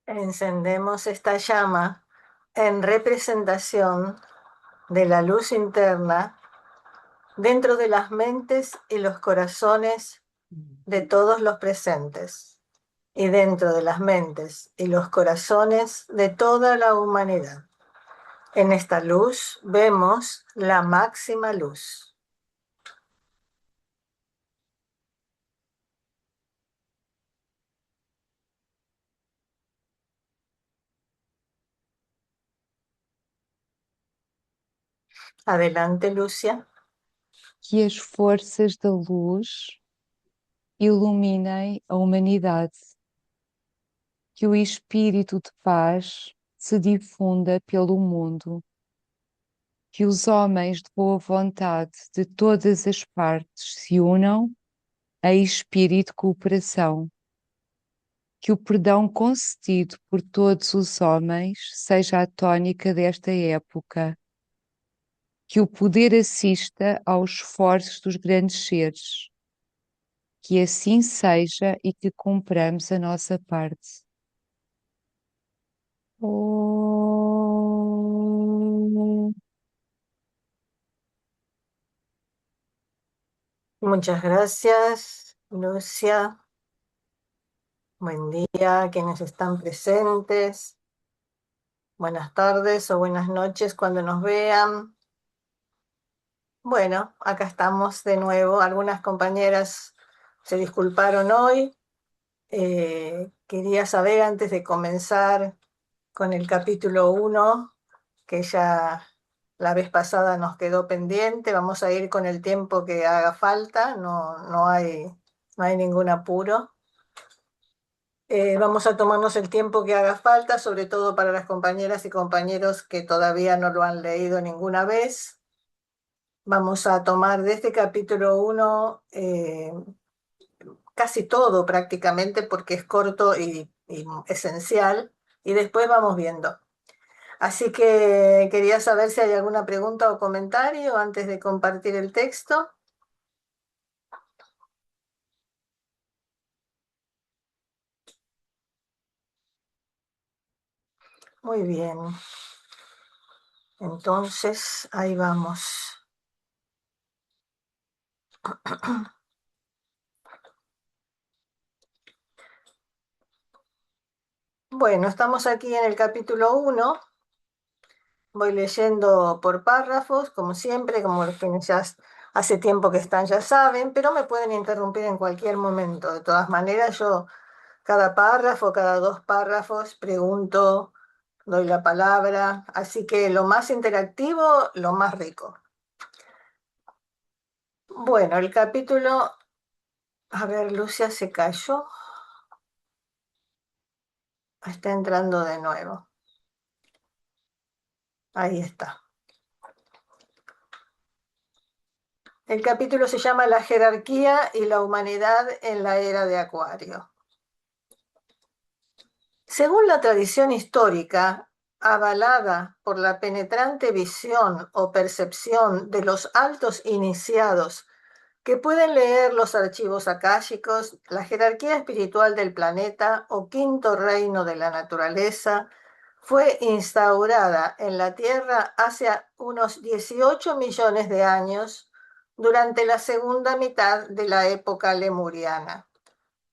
Encendemos esta llama en representación de la luz interna dentro de las mentes y los corazones de todos los presentes y dentro de las mentes y los corazones de toda la humanidad. En esta luz vemos la máxima luz. Adelante, Lúcia. Que as forças da luz iluminem a humanidade, que o espírito de paz se difunda pelo mundo, que os homens de boa vontade de todas as partes se unam a espírito de cooperação, que o perdão concedido por todos os homens seja a tônica desta época, que o poder assista aos esforços dos grandes seres. Que assim seja e que cumpramos a nossa parte. Muchas gracias, Lucia. Buen día a quienes están presentes. Buenas tardes o buenas noches cuando nos vean. Bueno, acá estamos de nuevo. Algunas compañeras se disculparon hoy. Quería saber antes de comenzar con el capítulo 1, que ya la vez pasada nos quedó pendiente. Vamos a ir con el tiempo que haga falta, no hay ningún apuro. Vamos a tomarnos el tiempo que haga falta, sobre todo para las compañeras y compañeros que todavía no lo han leído ninguna vez. Vamos a tomar de este capítulo 1 casi todo prácticamente porque es corto y esencial, y después vamos viendo. Así que quería saber si hay alguna pregunta o comentario antes de compartir el texto. Muy bien. Entonces, ahí vamos. Bueno, estamos aquí en el capítulo 1. Voy leyendo por párrafos, como siempre, como los quienes ya hace tiempo que están ya saben, pero me pueden interrumpir en cualquier momento. De todas maneras, yo cada párrafo, cada 2 párrafos, pregunto, doy la palabra. Así que lo más interactivo, lo más rico. Bueno, el capítulo... A ver, Lucia se cayó. Está entrando de nuevo. Ahí está. El capítulo se llama La jerarquía y la humanidad en la era de Acuario. Según la tradición histórica, avalada por la penetrante visión o percepción de los altos iniciados que pueden leer los archivos akáshicos, la jerarquía espiritual del planeta o quinto reino de la naturaleza fue instaurada en la Tierra hace unos 18 millones de años durante la segunda mitad de la época lemuriana.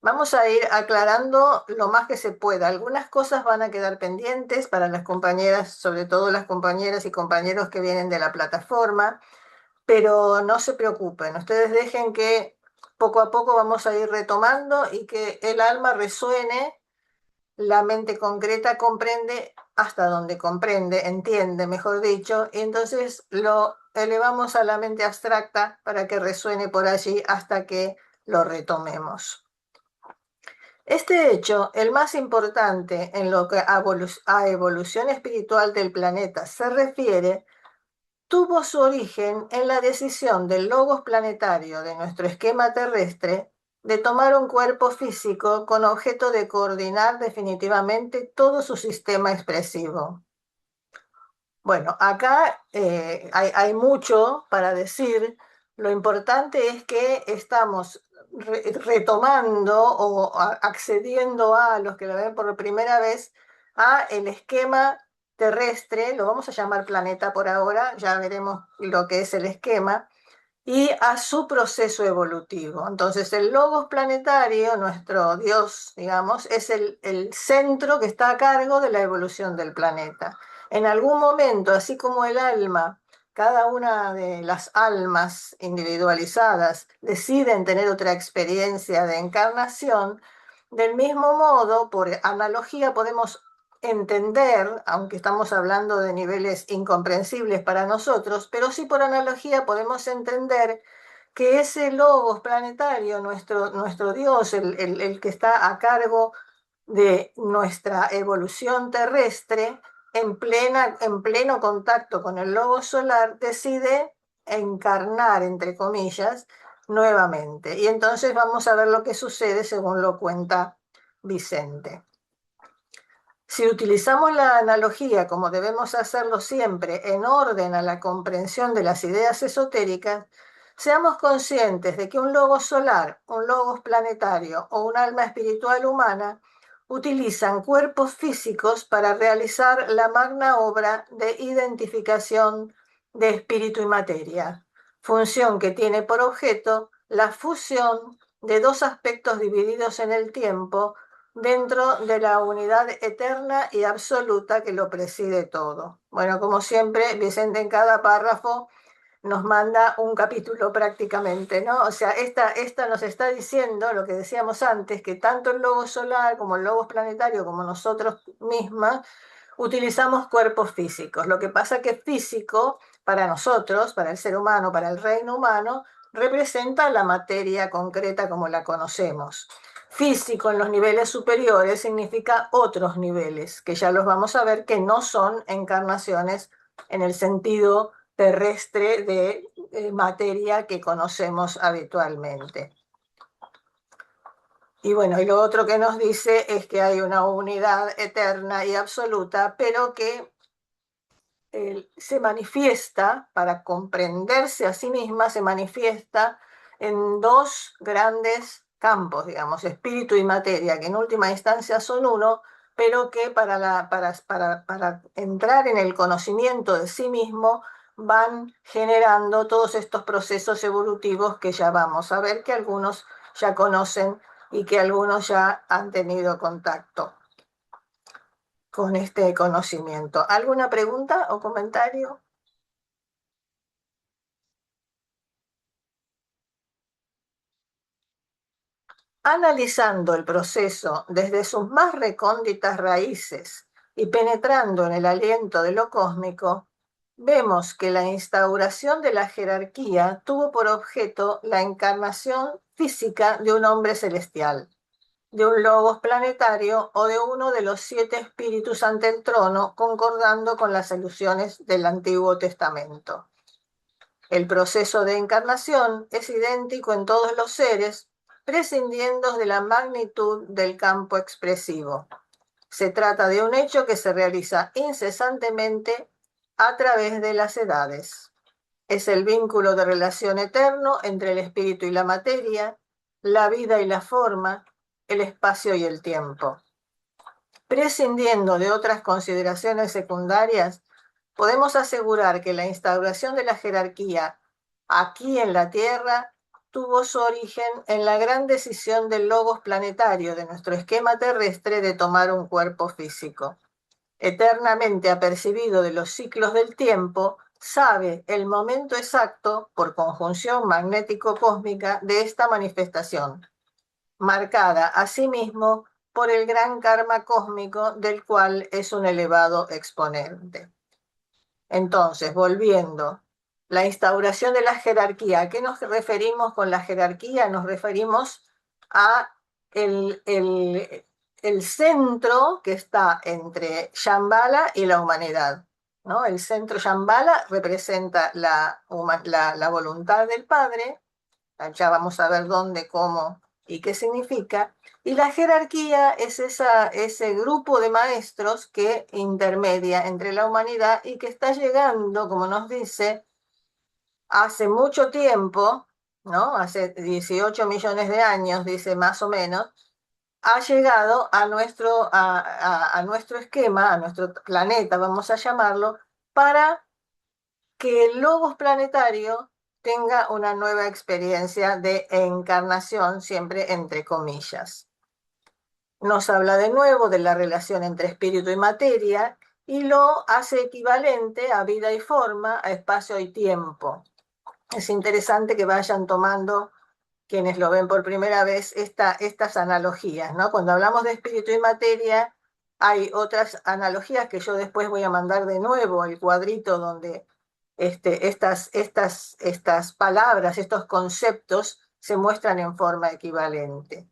Vamos a ir aclarando lo más que se pueda. Algunas cosas van a quedar pendientes para las compañeras, sobre todo las compañeras y compañeros que vienen de la plataforma, pero no se preocupen. Ustedes dejen que poco a poco vamos a ir retomando y que el alma resuene, la mente concreta comprende hasta donde comprende, entiende, mejor dicho, y entonces lo elevamos a la mente abstracta para que resuene por allí hasta que lo retomemos. Este hecho, el más importante en lo que a evolución espiritual del planeta se refiere, tuvo su origen en la decisión del logos planetario de nuestro esquema terrestre de tomar un cuerpo físico con objeto de coordinar definitivamente todo su sistema expresivo. Bueno, acá hay mucho para decir. Lo importante es que estamos retomando o accediendo a los que lo ven por primera vez a el esquema terrestre, lo vamos a llamar planeta por ahora, ya veremos lo que es el esquema, y a su proceso evolutivo. Entonces, el logos planetario, nuestro Dios, digamos, es el centro que está a cargo de la evolución del planeta. En algún momento, así como el alma, cada una de las almas individualizadas deciden tener otra experiencia de encarnación, del mismo modo, por analogía, podemos entender, aunque estamos hablando de niveles incomprensibles para nosotros, pero sí por analogía podemos entender que ese logos planetario, nuestro Dios, el que está a cargo de nuestra evolución terrestre, en pleno contacto con el logos solar, decide encarnar, entre comillas, nuevamente. Y entonces vamos a ver lo que sucede según lo cuenta Vicente. Si utilizamos la analogía, como debemos hacerlo siempre, en orden a la comprensión de las ideas esotéricas, seamos conscientes de que un logos solar, un logos planetario o un alma espiritual humana utilizan cuerpos físicos para realizar la magna obra de identificación de espíritu y materia, función que tiene por objeto la fusión de dos aspectos divididos en el tiempo dentro de la unidad eterna y absoluta que lo preside todo. Bueno, como siempre, Vicente en cada párrafo nos manda un capítulo prácticamente, ¿no? O sea, esta nos está diciendo lo que decíamos antes, que tanto el logo solar como el logo planetario, como nosotros mismas, utilizamos cuerpos físicos. Lo que pasa que físico, para nosotros, para el ser humano, para el reino humano, representa la materia concreta como la conocemos. Físico en los niveles superiores significa otros niveles, que ya los vamos a ver que no son encarnaciones en el sentido terrestre de materia que conocemos habitualmente. Y bueno, y lo otro que nos dice es que hay una unidad eterna y absoluta, pero que se manifiesta, para comprenderse a sí misma, se manifiesta en dos grandes campos, digamos, espíritu y materia, que en última instancia son uno, pero que para entrar en el conocimiento de sí mismo van generando todos estos procesos evolutivos que ya vamos a ver que algunos ya conocen y que algunos ya han tenido contacto con este conocimiento. ¿Alguna pregunta o comentario? Analizando el proceso desde sus más recónditas raíces y penetrando en el aliento de lo cósmico, vemos que la instauración de la jerarquía tuvo por objeto la encarnación física de un hombre celestial, de un logos planetario o de uno de los 7 espíritus ante el trono, concordando con las alusiones del Antiguo Testamento. El proceso de encarnación es idéntico en todos los seres, prescindiendo de la magnitud del campo expresivo. Se trata de un hecho que se realiza incesantemente a través de las edades. Es el vínculo de relación eterno entre el espíritu y la materia, la vida y la forma, el espacio y el tiempo. Prescindiendo de otras consideraciones secundarias, podemos asegurar que la instauración de la jerarquía aquí en la Tierra tuvo su origen en la gran decisión del logos planetario de nuestro esquema terrestre de tomar un cuerpo físico. Eternamente apercibido de los ciclos del tiempo, sabe el momento exacto, por conjunción magnético-cósmica, de esta manifestación, marcada asimismo por el gran karma cósmico del cual es un elevado exponente. Entonces, volviendo, la instauración de la jerarquía. ¿A qué nos referimos con la jerarquía? Nos referimos a el centro que está entre Shambhala y la humanidad, ¿no? El centro Shambhala representa la voluntad del Padre, ya vamos a ver dónde, cómo y qué significa. Y la jerarquía es ese grupo de maestros que intermedia entre la humanidad y que está llegando, como nos dice, hace mucho tiempo, ¿no? Hace 18 millones de años, dice más o menos, ha llegado a nuestro esquema, a nuestro planeta, vamos a llamarlo, para que el logos planetario tenga una nueva experiencia de encarnación, siempre entre comillas. Nos habla de nuevo de la relación entre espíritu y materia y lo hace equivalente a vida y forma, a espacio y tiempo. Es interesante que vayan tomando, quienes lo ven por primera vez, estas analogías, ¿no? Cuando hablamos de espíritu y materia, hay otras analogías que yo después voy a mandar de nuevo, el cuadrito donde estas palabras, estos conceptos se muestran en forma equivalente.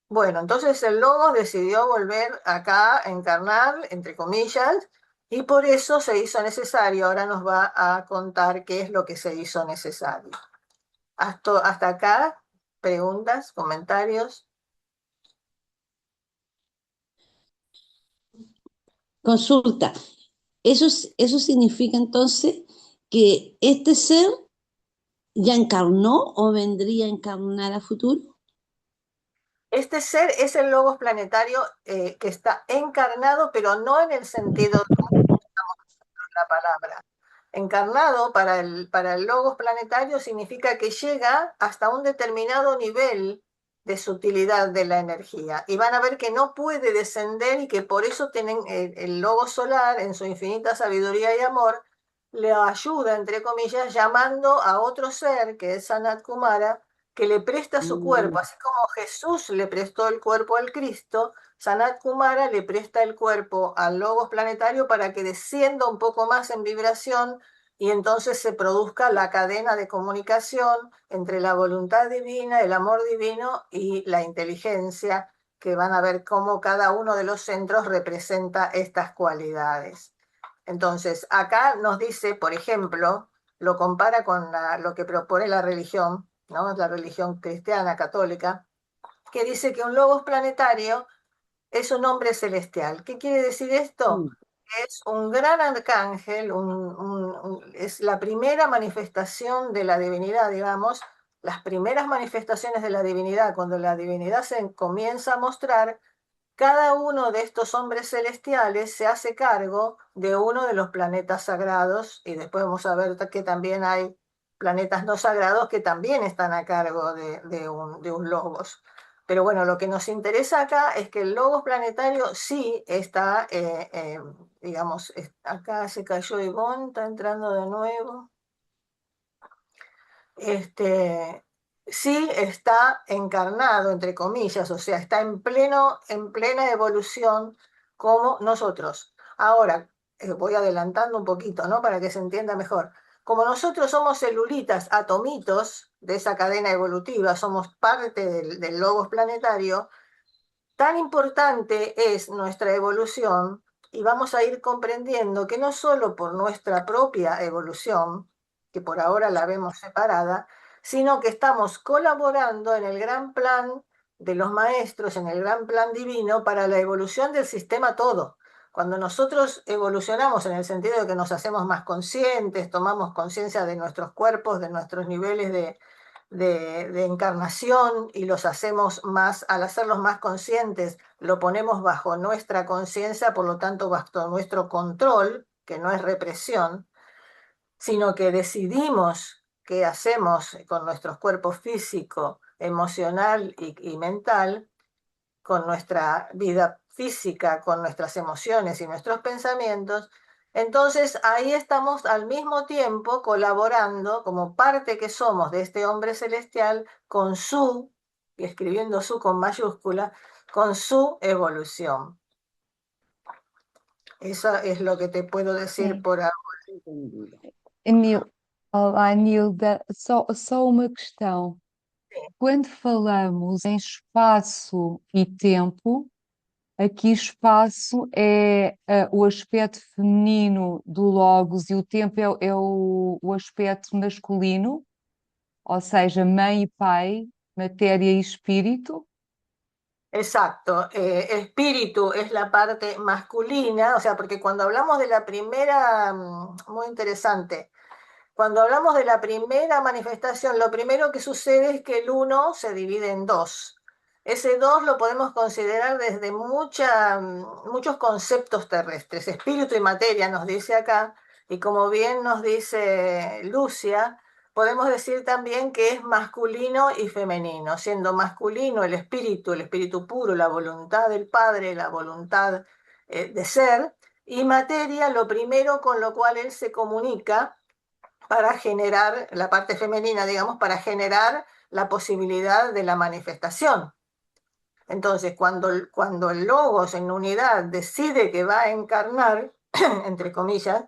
Bueno, entonces el Logos decidió volver acá a encarnar, entre comillas, y por eso se hizo necesario. Ahora nos va a contar qué es lo que se hizo necesario. Hasta acá, preguntas, comentarios. Consulta. Eso significa entonces que este ser ya encarnó o vendría a encarnar a futuro. Este ser es el Logos planetario que está encarnado, pero no en el sentido la palabra. Encarnado para el logos planetario significa que llega hasta un determinado nivel de sutilidad de la energía. Y van a ver que no puede descender y que por eso tienen el logos solar en su infinita sabiduría y amor le ayuda, entre comillas, llamando a otro ser, que es Sanat Kumara, que le presta su cuerpo, así como Jesús le prestó el cuerpo al Cristo. Sanat Kumara le presta el cuerpo al logos planetario para que descienda un poco más en vibración y entonces se produzca la cadena de comunicación entre la voluntad divina, el amor divino y la inteligencia, que van a ver cómo cada uno de los centros representa estas cualidades. Entonces, acá nos dice, por ejemplo, lo compara con lo que propone la religión, ¿no? La religión cristiana católica, que dice que un logos planetario es un hombre celestial. ¿Qué quiere decir esto? Mm. Es un gran arcángel, es la primera manifestación de la divinidad, digamos, las primeras manifestaciones de la divinidad, cuando la divinidad se comienza a mostrar. Cada uno de estos hombres celestiales se hace cargo de uno de los planetas sagrados y después vamos a ver que también hay planetas no sagrados que también están a cargo de un logos. Pero bueno, lo que nos interesa acá es que el logos planetario sí está, digamos, acá se cayó Ivonne, está entrando de nuevo. Sí está encarnado, entre comillas, o sea, está en plena evolución como nosotros. Ahora, voy adelantando un poquito, ¿no? Para que se entienda mejor. Como nosotros somos celulitas, atomitos de esa cadena evolutiva, somos parte del logos planetario, tan importante es nuestra evolución y vamos a ir comprendiendo que no solo por nuestra propia evolución, que por ahora la vemos separada, sino que estamos colaborando en el gran plan de los maestros, en el gran plan divino para la evolución del sistema todo. Cuando nosotros evolucionamos en el sentido de que nos hacemos más conscientes, tomamos conciencia de nuestros cuerpos, de nuestros niveles de encarnación y los hacemos más, al hacerlos más conscientes, lo ponemos bajo nuestra conciencia, por lo tanto bajo nuestro control, que no es represión, sino que decidimos qué hacemos con nuestros cuerpos físico, emocional y mental, con nuestra vida física, con nuestras emociones y nuestros pensamientos. Entonces ahí estamos al mismo tiempo colaborando como parte que somos de este hombre celestial con su, y escribiendo su con mayúscula, con su evolución. Eso es lo que te puedo decir Sim. por ahora. Entendido. Olá, Nilda, só uma questão. Quando falamos em espaço e tempo, aqui espaço é o aspecto feminino do Logos e o tempo é o aspecto masculino, ou seja, mãe e pai, matéria e espírito. Exacto, espíritu es la parte masculina, o sea, porque cuando hablamos de la primera, muy interesante, cuando hablamos de la primera manifestación, lo primero que sucede es que el uno se divide en dos. Ese dos lo podemos considerar desde muchos conceptos terrestres. Espíritu y materia nos dice acá, y como bien nos dice Lucia, podemos decir también que es masculino y femenino, siendo masculino el espíritu puro, la voluntad del Padre, la voluntad de ser, y materia, lo primero con lo cual él se comunica para generar, la parte femenina, digamos, para generar la posibilidad de la manifestación. Entonces, cuando el logos en unidad decide que va a encarnar, entre comillas,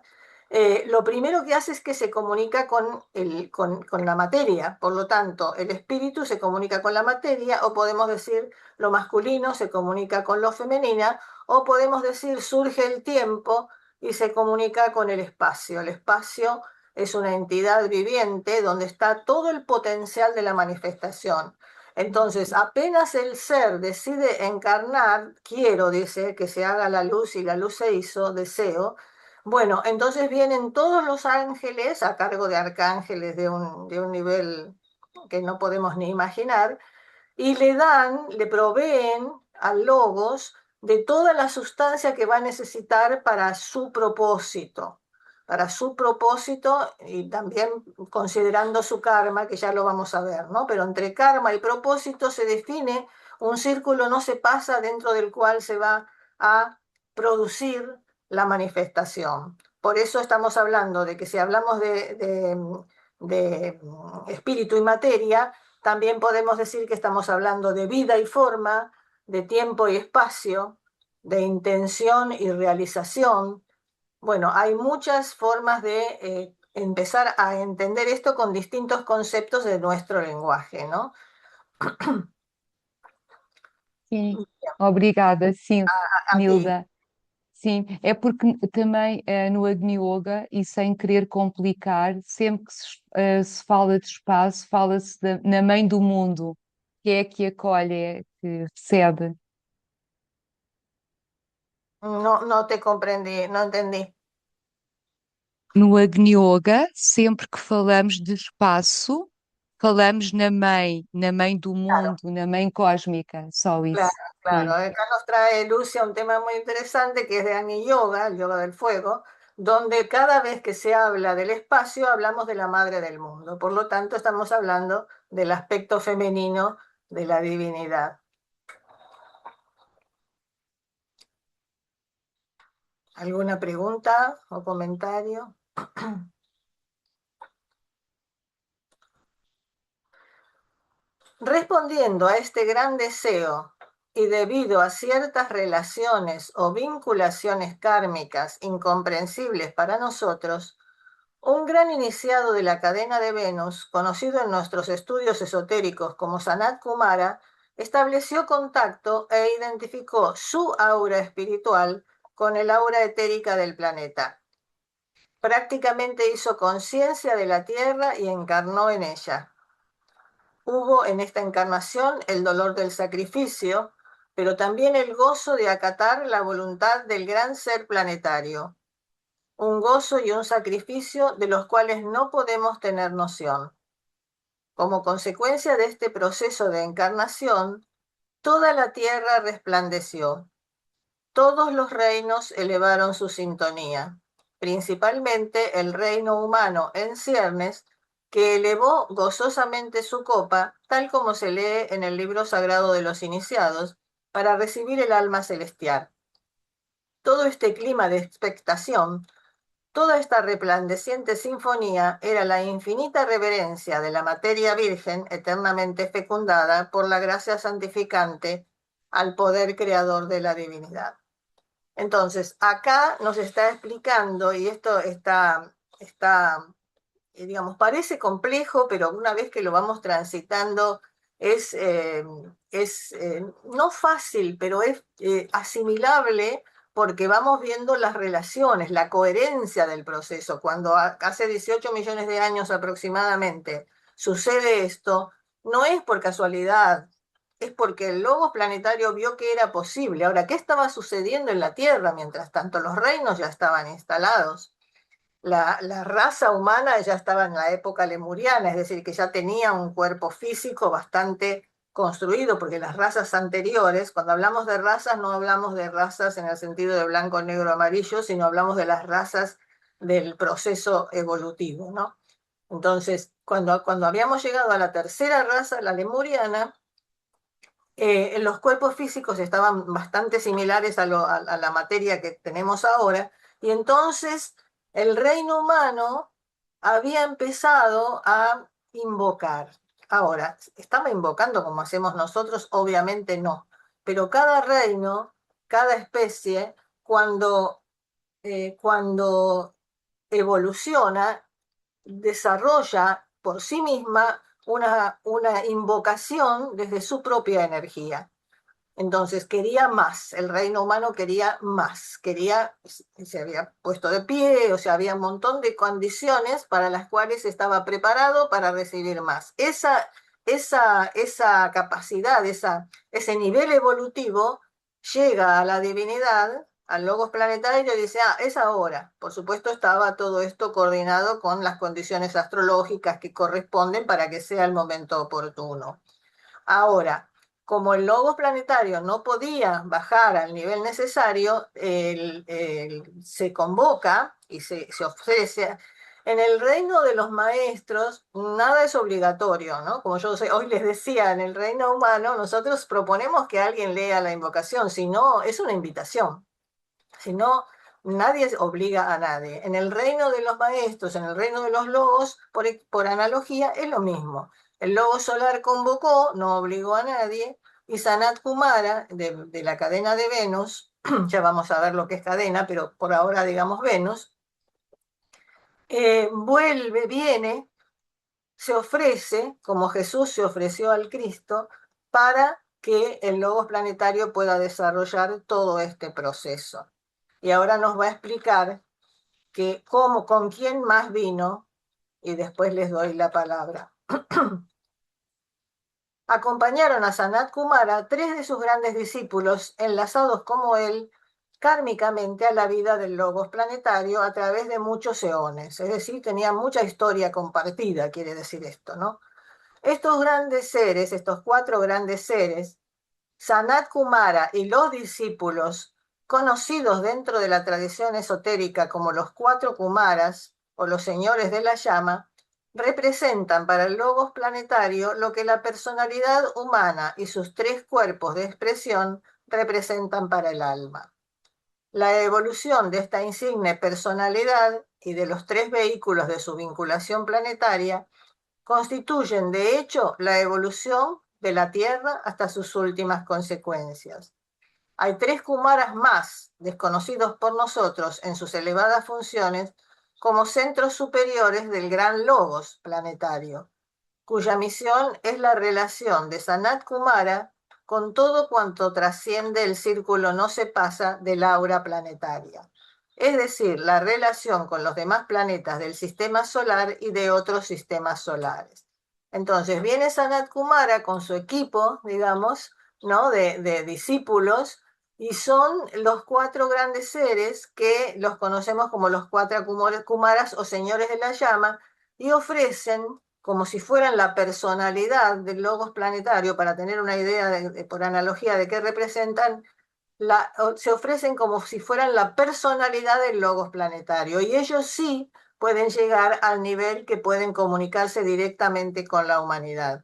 lo primero que hace es que se comunica con la materia. Por lo tanto, el espíritu se comunica con la materia, o podemos decir lo masculino se comunica con lo femenina, o podemos decir surge el tiempo y se comunica con el espacio. El espacio es una entidad viviente donde está todo el potencial de la manifestación. Entonces, apenas el ser decide encarnar, quiero, dice, que se haga la luz y la luz se hizo, deseo. Bueno, entonces vienen todos los ángeles a cargo de arcángeles de un nivel que no podemos ni imaginar, y le proveen al Logos de toda la sustancia que va a necesitar para su propósito y también considerando su karma, que ya lo vamos a ver, ¿no? Pero entre karma y propósito se define un círculo, no se pasa, dentro del cual se va a producir la manifestación. Por eso estamos hablando de que si hablamos de espíritu y materia, también podemos decir que estamos hablando de vida y forma, de tiempo y espacio, de intención y realización. Bueno, hay muchas formas de empezar a entender esto con distintos conceptos de nuestro lenguaje, ¿no? Sim, obrigada, sim, A ti. Nilda. Sim, é porque também no Agni Yoga, e sem querer complicar, sempre que se fala de espaço, fala-se na mãe do mundo, que é a que acolhe, é a que recebe. No, no te comprendí, no entendí. No Agni Yoga, sempre que falamos de espaço, falamos na mãe do Claro, mundo, na mãe cósmica, só claro, isso. claro. Sim. Acá nos trae Lucia un tema muy interesante que es de Agni Yoga, el yoga del fuego, donde cada vez que se habla del espacio hablamos de la madre del mundo. Por lo tanto, estamos hablando del aspecto femenino de la divinidad. ¿Alguna pregunta o comentario? Respondiendo a este gran deseo y debido a ciertas relaciones o vinculaciones kármicas incomprensibles para nosotros, un gran iniciado de la cadena de Venus, conocido en nuestros estudios esotéricos como Sanat Kumara, estableció contacto e identificó su aura espiritual con el aura etérica del planeta. Prácticamente hizo conciencia de la Tierra y encarnó en ella. Hubo en esta encarnación el dolor del sacrificio, pero también el gozo de acatar la voluntad del gran ser planetario. Un gozo y un sacrificio de los cuales no podemos tener noción. Como consecuencia de este proceso de encarnación, toda la tierra resplandeció. Todos los reinos elevaron su sintonía, principalmente el reino humano en ciernes, que elevó gozosamente su copa, tal como se lee en el libro sagrado de los iniciados, para recibir el alma celestial. Todo este clima de expectación, toda esta resplandeciente sinfonía era la infinita reverencia de la materia virgen eternamente fecundada por la gracia santificante al poder creador de la divinidad. Entonces, acá nos está explicando, y esto digamos, parece complejo, pero una vez que lo vamos transitando, es no fácil, pero es asimilable porque vamos viendo las relaciones, la coherencia del proceso. Cuando hace 18 millones de años aproximadamente sucede esto, no es por casualidad, es porque el logos planetario vio que era posible. Ahora, ¿qué estaba sucediendo en la Tierra? Mientras tanto, los reinos ya estaban instalados. La raza humana ya estaba en la época lemuriana, es decir, que ya tenía un cuerpo físico bastante construido, porque las razas anteriores, cuando hablamos de razas, no hablamos de razas en el sentido de blanco, negro, amarillo, sino hablamos de las razas del proceso evolutivo, ¿no? Entonces, cuando habíamos llegado a la tercera raza, la lemuriana, los cuerpos físicos estaban bastante similares a la materia que tenemos ahora, y entonces el reino humano había empezado a invocar. Ahora, ¿estaba invocando como hacemos nosotros? Obviamente no, pero cada reino, cada especie, cuando evoluciona, desarrolla por sí misma una invocación desde su propia energía. Entonces quería más, el reino humano quería más, se había puesto de pie, o sea, había un montón de condiciones para las cuales estaba preparado para recibir más. Esa capacidad, ese nivel evolutivo llega a la divinidad, al logos planetario, y dice, es ahora. Por supuesto estaba todo esto coordinado con las condiciones astrológicas que corresponden para que sea el momento oportuno. Ahora, como el logos planetario no podía bajar al nivel necesario, se convoca y se ofrece. En el reino de los maestros, nada es obligatorio, ¿no? Como yo hoy les decía, en el reino humano, nosotros proponemos que alguien lea la invocación, si no, es una invitación. Si no, nadie obliga a nadie. En el reino de los maestros, en el reino de los logos, por analogía, es lo mismo. El logo solar convocó, no obligó a nadie, y Sanat Kumara, de la cadena de Venus, ya vamos a ver lo que es cadena, pero por ahora digamos Venus, viene, se ofrece, como Jesús se ofreció al Cristo, para que el logos planetario pueda desarrollar todo este proceso. Y ahora nos va a explicar con quién más vino, y después les doy la palabra. Acompañaron a Sanat Kumara 3 de sus grandes discípulos, enlazados como él kármicamente a la vida del logos planetario a través de muchos eones, es decir, tenían mucha historia compartida, quiere decir esto, ¿no? Estos grandes seres, estos 4 grandes seres, Sanat Kumara y los discípulos, conocidos dentro de la tradición esotérica como los 4 Kumaras o los señores de la llama, representan para el logos planetario lo que la personalidad humana y sus 3 cuerpos de expresión representan para el alma. La evolución de esta insigne personalidad y de los 3 vehículos de su vinculación planetaria constituyen, de hecho, la evolución de la Tierra hasta sus últimas consecuencias. Hay 3 Kumaras más, desconocidos por nosotros en sus elevadas funciones, como centros superiores del gran logos planetario, cuya misión es la relación de Sanat Kumara con todo cuanto trasciende el círculo no se pasa del aura planetaria, es decir, la relación con los demás planetas del sistema solar y de otros sistemas solares. Entonces viene Sanat Kumara con su equipo, digamos, ¿no? de discípulos, y son los 4 grandes seres que los conocemos como los 4 Kumaras o señores de la llama, y ofrecen, como si fueran la personalidad del logos planetario, para tener una idea por analogía de qué representan, se ofrecen como si fueran la personalidad del logos planetario, y ellos sí pueden llegar al nivel que pueden comunicarse directamente con la humanidad.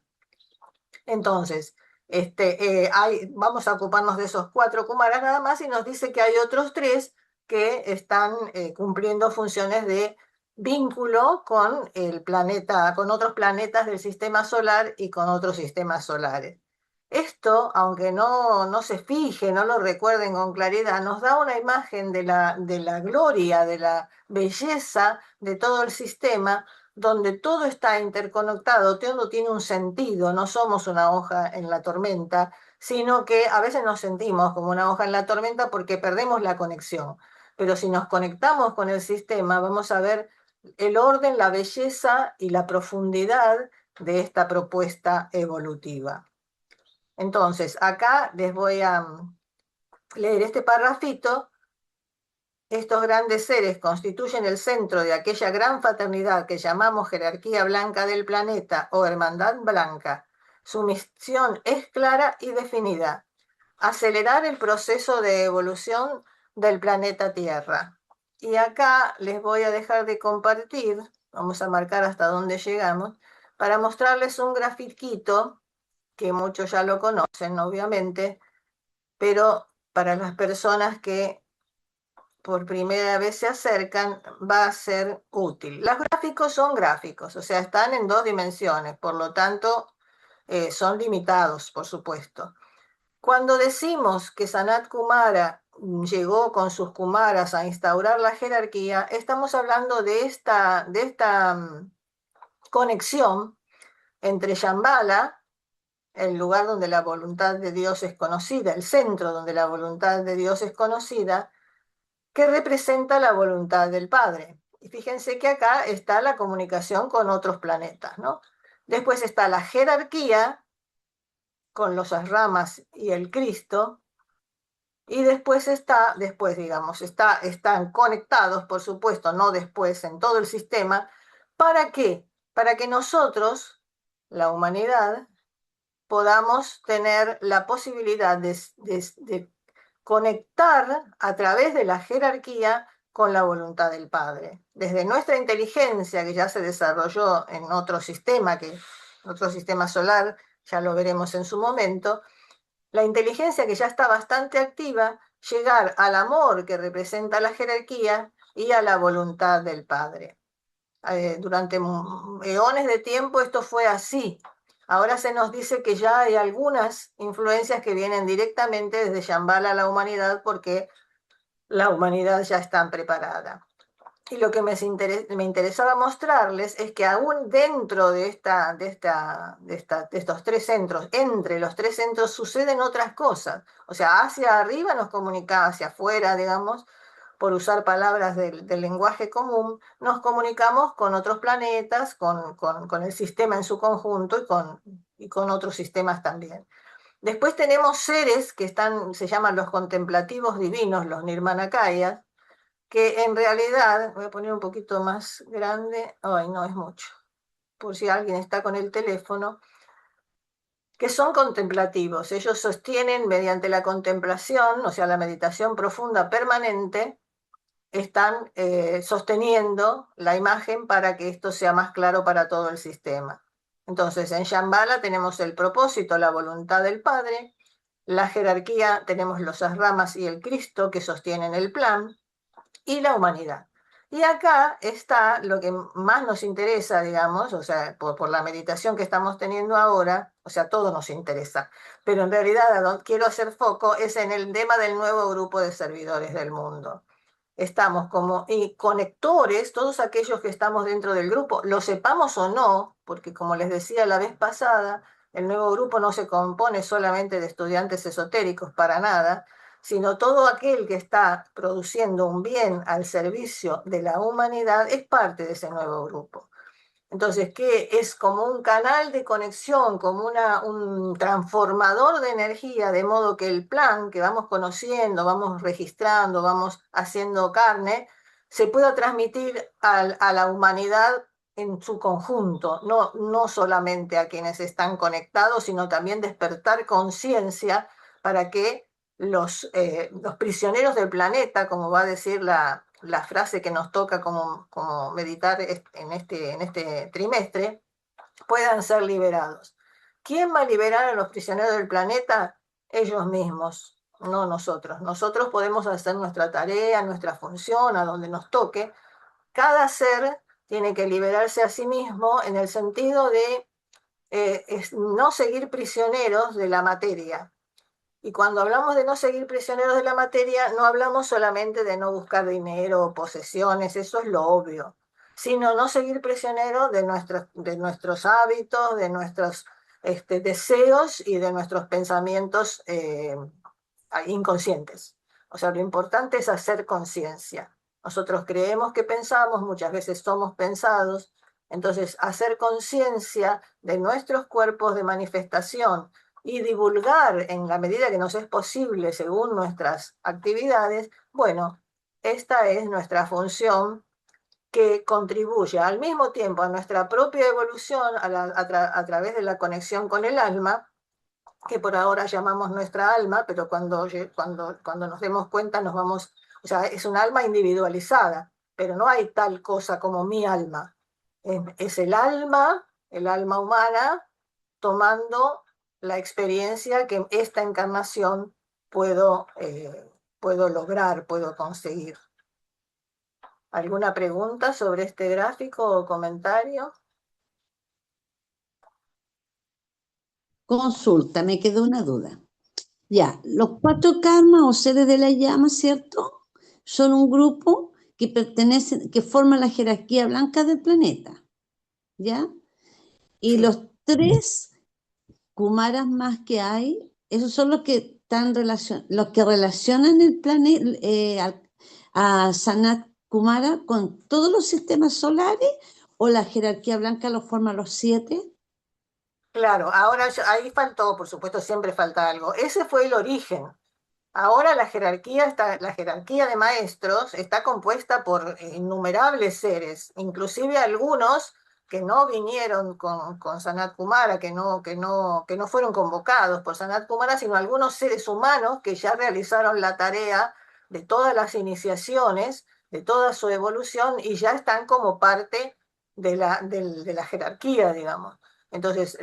Entonces, vamos a ocuparnos de esos 4 Kumaras nada más, y nos dice que hay otros 3 que están cumpliendo funciones de vínculo con el planeta, con otros planetas del sistema solar y con otros sistemas solares. Esto, aunque no se fije, no lo recuerden con claridad, nos da una imagen de la gloria, de la belleza de todo el sistema, donde todo está interconectado, todo tiene un sentido, no somos una hoja en la tormenta, sino que a veces nos sentimos como una hoja en la tormenta porque perdemos la conexión. Pero si nos conectamos con el sistema, vamos a ver el orden, la belleza y la profundidad de esta propuesta evolutiva. Entonces, acá les voy a leer este parrafito. Estos grandes seres constituyen el centro de aquella gran fraternidad que llamamos jerarquía blanca del planeta o hermandad blanca, Su misión es clara y definida: acelerar el proceso de evolución del planeta Tierra. Y acá les voy a dejar de compartir, vamos a marcar hasta dónde llegamos, para mostrarles un grafiquito que muchos ya lo conocen, obviamente, pero para las personas que por primera vez se acercan, va a ser útil. Los gráficos son gráficos, o sea, están en 2 dimensiones, por lo tanto, son limitados, por supuesto. Cuando decimos que Sanat Kumara llegó con sus Kumaras a instaurar la jerarquía, estamos hablando de esta conexión entre Shambhala, el lugar donde la voluntad de Dios es conocida, el centro donde la voluntad de Dios es conocida, que representa la voluntad del Padre. Y fíjense que acá está la comunicación con otros planetas, ¿no? Después está la jerarquía con los ramas y el Cristo, y después digamos, están conectados, por supuesto, no después en todo el sistema. ¿Para qué? Para que nosotros, la humanidad, podamos tener la posibilidad de conectar a través de la jerarquía con la voluntad del Padre. Desde nuestra inteligencia, que ya se desarrolló en otro sistema solar, ya lo veremos en su momento, la inteligencia que ya está bastante activa, llegar al amor que representa la jerarquía y a la voluntad del Padre. Durante eones de tiempo esto fue así. Ahora se nos dice que ya hay algunas influencias que vienen directamente desde Shambhala a la humanidad, porque la humanidad ya está preparada. Y lo que me interesaba mostrarles es que aún dentro de estos 3 centros, entre los 3 centros suceden otras cosas. O sea, hacia arriba nos comunicamos, hacia afuera, digamos, por usar palabras del lenguaje común, nos comunicamos con otros planetas, con el sistema en su conjunto y con otros sistemas también. Después tenemos seres que se llaman los contemplativos divinos, los nirmanakayas, que en realidad, voy a poner un poquito más grande, ay, no es mucho, por si alguien está con el teléfono, que son contemplativos. Ellos sostienen mediante la contemplación, o sea, la meditación profunda permanente, están sosteniendo la imagen para que esto sea más claro para todo el sistema. Entonces, en Shambhala tenemos el propósito, la voluntad del Padre; la jerarquía tenemos los ramas y el Cristo que sostienen el plan, y la humanidad. Y acá está lo que más nos interesa, digamos, o sea, por la meditación que estamos teniendo ahora, o sea, todo nos interesa, pero en realidad a donde quiero hacer foco es en el tema del nuevo grupo de servidores del mundo. Estamos como conectores, todos aquellos que estamos dentro del grupo, lo sepamos o no, porque como les decía la vez pasada, el nuevo grupo no se compone solamente de estudiantes esotéricos, para nada, sino todo aquel que está produciendo un bien al servicio de la humanidad es parte de ese nuevo grupo. Entonces, que es como un canal de conexión, como un transformador de energía, de modo que el plan que vamos conociendo, vamos registrando, vamos haciendo carne, se pueda transmitir a la humanidad en su conjunto, no solamente a quienes están conectados, sino también despertar conciencia para que los prisioneros del planeta, como va a decir la frase que nos toca como meditar en este trimestre, puedan ser liberados. ¿Quién va a liberar a los prisioneros del planeta? Ellos mismos, no nosotros. Nosotros podemos hacer nuestra tarea, nuestra función, a donde nos toque. Cada ser tiene que liberarse a sí mismo en el sentido de no seguir prisioneros de la materia. Y cuando hablamos de no seguir prisioneros de la materia, no hablamos solamente de no buscar dinero o posesiones, eso es lo obvio, sino no seguir prisioneros de nuestros hábitos, de nuestros deseos y de nuestros pensamientos inconscientes. O sea, lo importante es hacer conciencia. Nosotros creemos que pensamos, muchas veces somos pensados, entonces hacer conciencia de nuestros cuerpos de manifestación y divulgar en la medida que nos es posible según nuestras actividades, bueno, esta es nuestra función, que contribuye al mismo tiempo a nuestra propia evolución a través de la conexión con el alma, que por ahora llamamos nuestra alma, pero cuando nos demos cuenta nos vamos, o sea, es un alma individualizada, pero no hay tal cosa como mi alma. Es el alma humana, tomando la experiencia que en esta encarnación puedo lograr, puedo conseguir. ¿Alguna pregunta sobre este gráfico o comentario? Consulta, me quedó una duda. Ya, los cuatro karmas o seres de la llama, ¿cierto? Son un grupo que pertenecen, que forma la jerarquía blanca del planeta, ¿ya? Y Sí. los tres kumaras más que hay, esos son los que están los que relacionan el planeta a Sanat Kumara con todos los sistemas solares, o la jerarquía blanca lo forman los siete. Claro, ahora ahí faltó, por supuesto, siempre falta algo. Ese fue el origen. Ahora la jerarquía de maestros está compuesta por innumerables seres, inclusive algunos que no vinieron con Sanat Kumara, que no fueron convocados por Sanat Kumara, sino algunos seres humanos que ya realizaron la tarea de todas las iniciaciones, de toda su evolución y ya están como parte de la jerarquía, digamos. Entonces,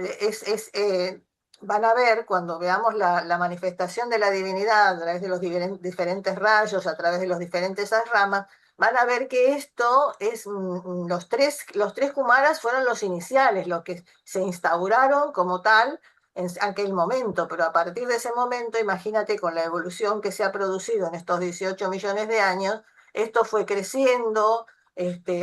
van a ver cuando veamos la manifestación de la divinidad a través de los diferentes rayos, a través de los diferentes ramas, van a ver que esto es, los tres Kumaras fueron los iniciales, los que se instauraron como tal en aquel momento, pero a partir de ese momento, imagínate con la evolución que se ha producido en estos 18 millones de años, esto fue creciendo,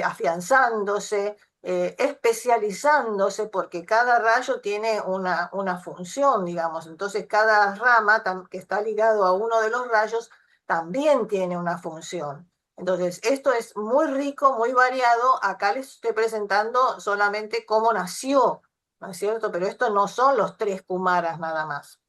afianzándose, especializándose, porque cada rayo tiene una función, digamos. Entonces cada rama que está ligado a uno de los rayos también tiene una función. Entonces esto es muy rico, muy variado. Acá les estoy presentando solamente cómo nació, ¿no es cierto? Pero estos no son los tres Kumaras nada más,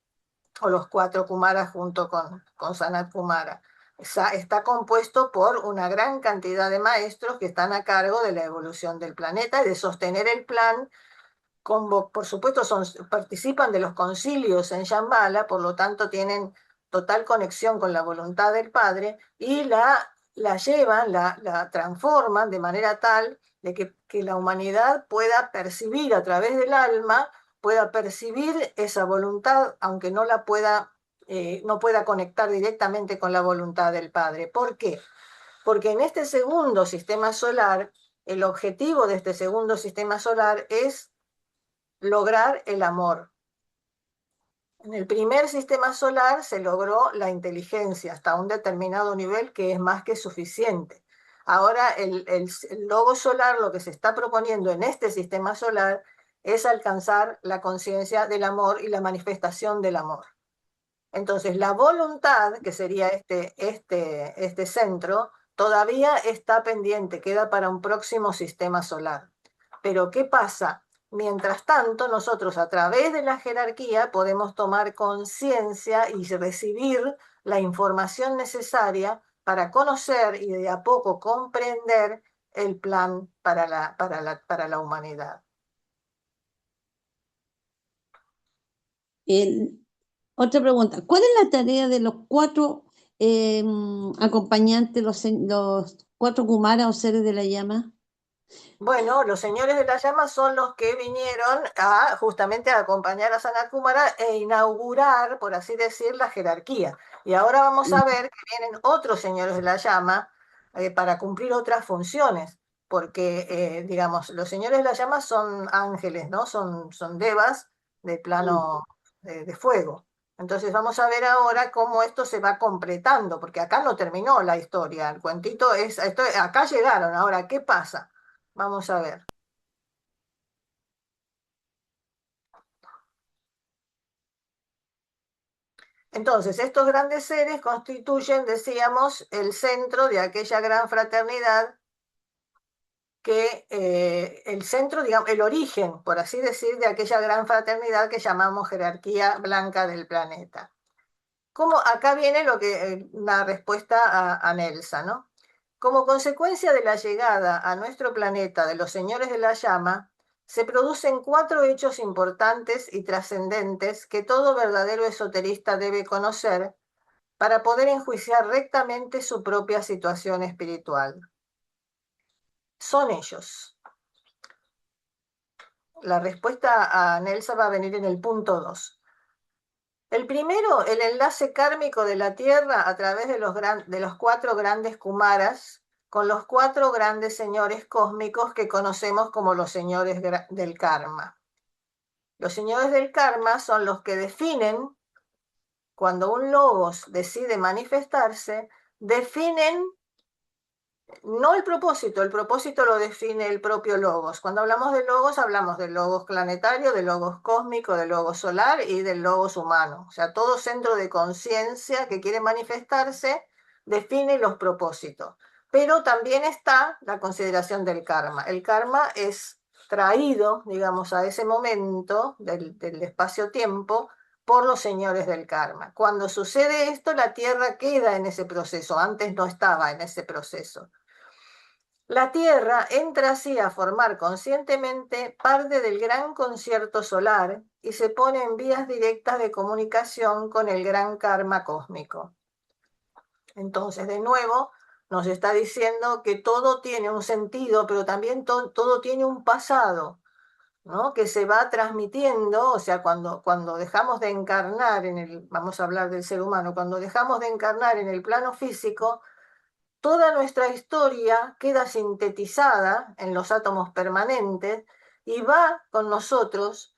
o los cuatro Kumaras junto con Sanat Kumara. Está compuesto por una gran cantidad de maestros que están a cargo de la evolución del planeta y de sostener el plan. Por supuesto, participan de los concilios en Shambhala, por lo tanto tienen total conexión con la voluntad del Padre y la llevan, la transforman de manera tal de que la humanidad pueda percibir a través del alma, pueda percibir esa voluntad, aunque no pueda conectar directamente con la voluntad del Padre. ¿Por qué? Porque en este segundo sistema solar, el objetivo de este segundo sistema solar es lograr el amor. En el primer sistema solar se logró la inteligencia hasta un determinado nivel que es más que suficiente. Ahora el logo solar, lo que se está proponiendo en este sistema solar es alcanzar la conciencia del amor y la manifestación del amor. Entonces, la voluntad, que sería este centro, todavía está pendiente, queda para un próximo sistema solar. Pero, ¿qué pasa? Mientras tanto, nosotros a través de la jerarquía podemos tomar conciencia y recibir la información necesaria para conocer y de a poco comprender el plan para la humanidad. Otra pregunta, ¿cuál es la tarea de los cuatro acompañantes, los cuatro kumaras o seres de la llama? Bueno, los señores de la llama son los que vinieron justamente a acompañar a Sanat Kumara e inaugurar, por así decir, la jerarquía. Y ahora vamos a ver que vienen otros señores de la llama para cumplir otras funciones, porque, digamos, los señores de la llama son ángeles, ¿no? Son devas de plano de fuego. Entonces vamos a ver ahora cómo esto se va completando, porque acá no terminó la historia, el cuentito acá llegaron, ahora, ¿qué pasa? Vamos a ver. Entonces, estos grandes seres constituyen, decíamos, el centro de aquella gran fraternidad el centro, digamos, el origen, por así decir, de aquella gran fraternidad que llamamos jerarquía blanca del planeta. Acá viene una respuesta a Nelsa, ¿no? Como consecuencia de la llegada a nuestro planeta de los señores de la llama, se producen 4 hechos importantes y trascendentes que todo verdadero esoterista debe conocer para poder enjuiciar rectamente su propia situación espiritual. Son ellos. La respuesta a Nelsa va a venir en el punto 2. El primero, el enlace kármico de la Tierra a través de los 4 grandes Kumaras con los 4 grandes señores cósmicos que conocemos como los señores del karma. Los señores del karma son los que definen, cuando un logos decide manifestarse, definen no el propósito lo define el propio logos. Cuando hablamos del logos planetario, del logos cósmico, del logos solar y del logos humano. O sea, todo centro de conciencia que quiere manifestarse define los propósitos. Pero también está la consideración del karma. El karma es traído, digamos, a ese momento del espacio-tiempo por los señores del karma. Cuando sucede esto, la Tierra queda en ese proceso. Antes no estaba en ese proceso. La Tierra entra así a formar conscientemente parte del gran concierto solar y se pone en vías directas de comunicación con el gran karma cósmico. Entonces, de nuevo, nos está diciendo que todo tiene un sentido, pero también todo tiene un pasado, ¿no? Que se va transmitiendo. O sea, cuando dejamos de encarnar vamos a hablar del ser humano, cuando dejamos de encarnar en el plano físico, toda nuestra historia queda sintetizada en los átomos permanentes y va con nosotros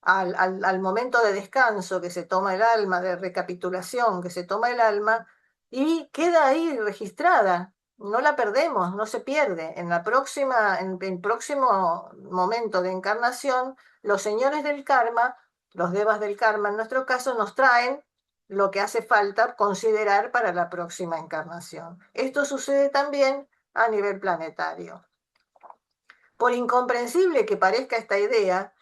al momento de descanso que se toma el alma, de recapitulación que se toma el alma, y queda ahí registrada. No la perdemos, no se pierde. En el próximo momento de encarnación, los señores del karma, los devas del karma en nuestro caso, nos traen lo que hace falta considerar para la próxima encarnación. Esto sucede también a nivel planetario. Por incomprensible que parezca esta idea,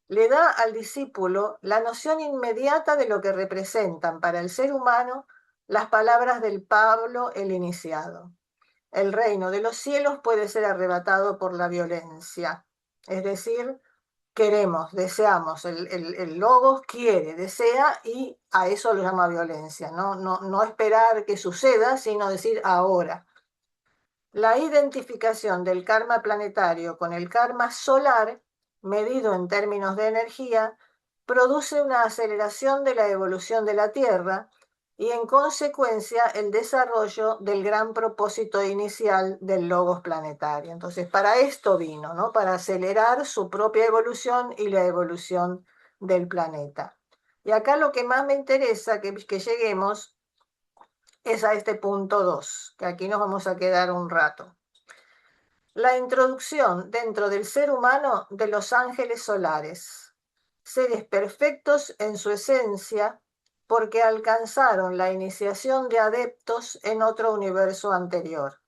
le da al discípulo la noción inmediata de lo que representan para el ser humano las palabras del Pablo el iniciado. El reino de los cielos puede ser arrebatado por la violencia, es decir, queremos, deseamos, el logos quiere, desea, y a eso lo llama violencia, no esperar que suceda, sino decir ahora. La identificación del karma planetario con el karma solar, medido en términos de energía, produce una aceleración de la evolución de la Tierra y en consecuencia el desarrollo del gran propósito inicial del logos planetario. Entonces, para esto vino, ¿no? Para acelerar su propia evolución y la evolución del planeta. Y acá lo que más me interesa que lleguemos es a este punto 2, que aquí nos vamos a quedar un rato. La introducción dentro del ser humano de los ángeles solares, seres perfectos en su esencia, porque alcanzaron la iniciación de adeptos en otro universo anterior,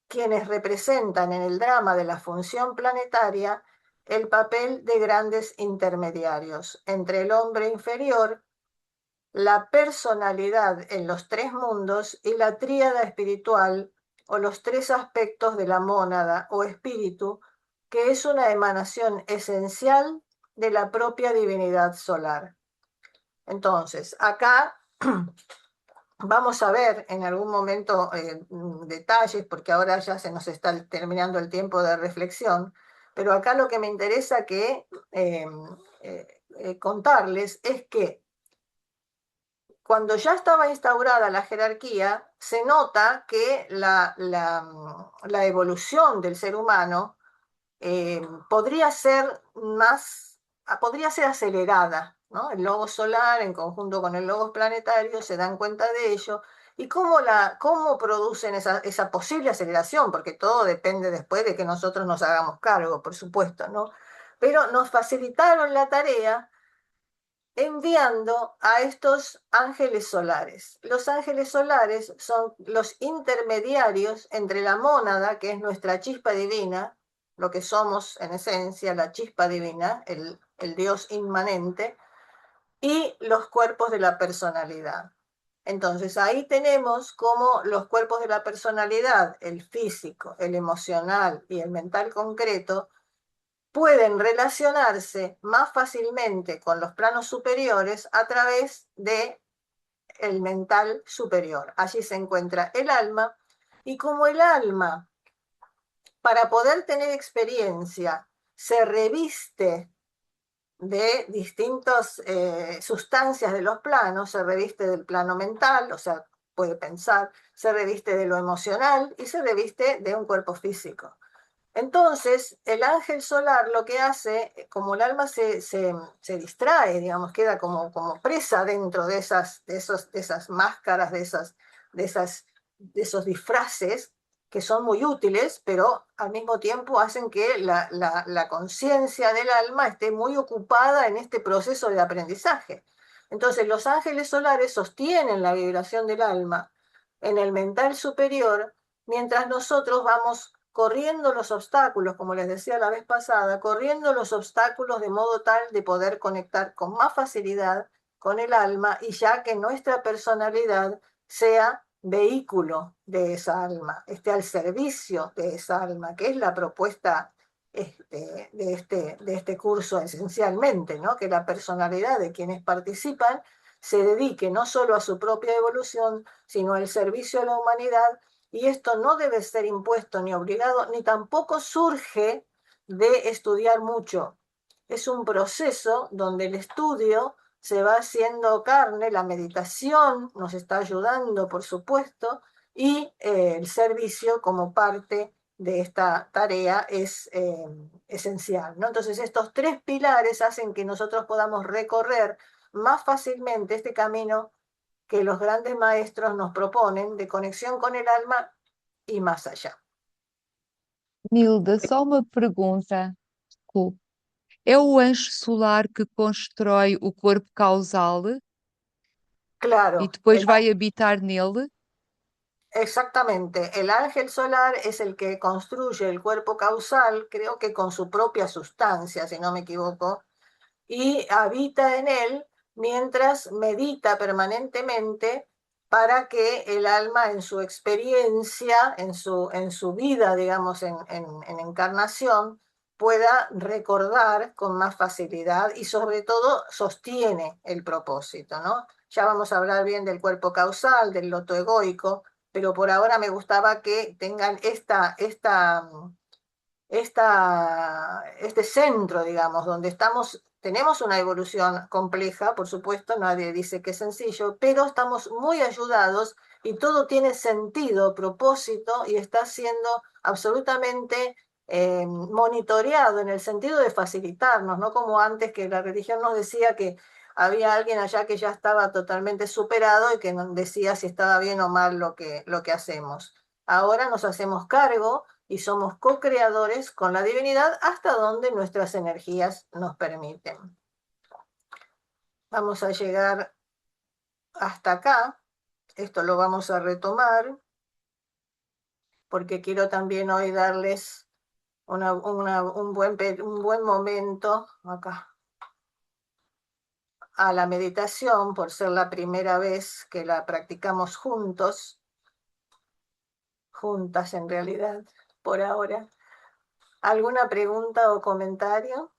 quienes representan en el drama de la función planetaria el papel de grandes intermediarios entre el hombre inferior, la personalidad en los 3 mundos y la tríada espiritual o los 3 aspectos de la mónada o espíritu, que es una emanación esencial de la propia divinidad solar. Entonces, acá vamos a ver en algún momento detalles, porque ahora ya se nos está terminando el tiempo de reflexión, pero acá lo que me interesa contarles es que cuando ya estaba instaurada la jerarquía, se nota que la evolución del ser humano podría ser acelerada, ¿no? El logos solar en conjunto con el logos planetario se dan cuenta de ello. ¿Y cómo producen esa posible aceleración? Porque todo depende después de que nosotros nos hagamos cargo, por supuesto, ¿no? Pero nos facilitaron la tarea enviando a estos ángeles solares. Los ángeles solares son los intermediarios entre la mónada, que es nuestra chispa divina, lo que somos en esencia, la chispa divina, el Dios inmanente, y los cuerpos de la personalidad. Entonces ahí tenemos cómo los cuerpos de la personalidad, el físico, el emocional y el mental concreto, pueden relacionarse más fácilmente con los planos superiores a través de el mental superior. Allí se encuentra el alma, y como el alma, para poder tener experiencia, se reviste de distintas sustancias de los planos, se reviste del plano mental, o sea, puede pensar, se reviste de lo emocional y se reviste de un cuerpo físico. Entonces, el ángel solar lo que hace, como el alma se distrae, digamos, queda como presa dentro de esas máscaras, de esos disfraces que son muy útiles, pero al mismo tiempo hacen que la conciencia del alma esté muy ocupada en este proceso de aprendizaje. Entonces, los ángeles solares sostienen la vibración del alma en el mental superior, mientras nosotros vamos corriendo los obstáculos, como les decía la vez pasada, corriendo los obstáculos de modo tal de poder conectar con más facilidad con el alma, y ya que nuestra personalidad sea vehículo de esa alma, esté al servicio de esa alma, que es la propuesta de este curso esencialmente, ¿no? Que la personalidad de quienes participan se dedique no solo a su propia evolución, sino al servicio a la humanidad, y esto no debe ser impuesto ni obligado, ni tampoco surge de estudiar mucho. Es un proceso donde el estudio se va haciendo carne, la meditación nos está ayudando, por supuesto, y el servicio como parte de esta tarea es esencial, ¿no? Entonces, estos tres pilares hacen que nosotros podamos recorrer más fácilmente este camino que los grandes maestros nos proponen de conexión con el alma y más allá. Nilda, só uma pergunta. Desculpe. É o anjo solar que constrói o corpo causal e Claro, depois vai habitar nele? exactamente. El ángel solar es el que construye el cuerpo causal, creo que con su propia sustancia, si no me equivoco, y habita en él mientras medita permanentemente para que el alma en su experiencia, en su vida, digamos, en encarnación, pueda recordar con más facilidad y sobre todo sostiene el propósito, ¿no? Ya vamos a hablar bien del cuerpo causal, del loto egoico, pero por ahora me gustaba que tengan este centro, digamos, donde tenemos una evolución compleja, por supuesto, nadie dice que es sencillo, pero estamos muy ayudados y todo tiene sentido, propósito, y está siendo absolutamente monitoreado en el sentido de facilitarnos, no como antes, que la religión nos decía que había alguien allá que ya estaba totalmente superado y que nos decía si estaba bien o mal lo que hacemos. Ahora nos hacemos cargo y somos co-creadores con la divinidad hasta donde nuestras energías nos permiten. Vamos a llegar hasta acá. Esto lo vamos a retomar porque quiero también hoy darles un buen momento acá a la meditación, por ser la primera vez que la practicamos juntos, juntas en realidad, por ahora. ¿Alguna pregunta o comentario?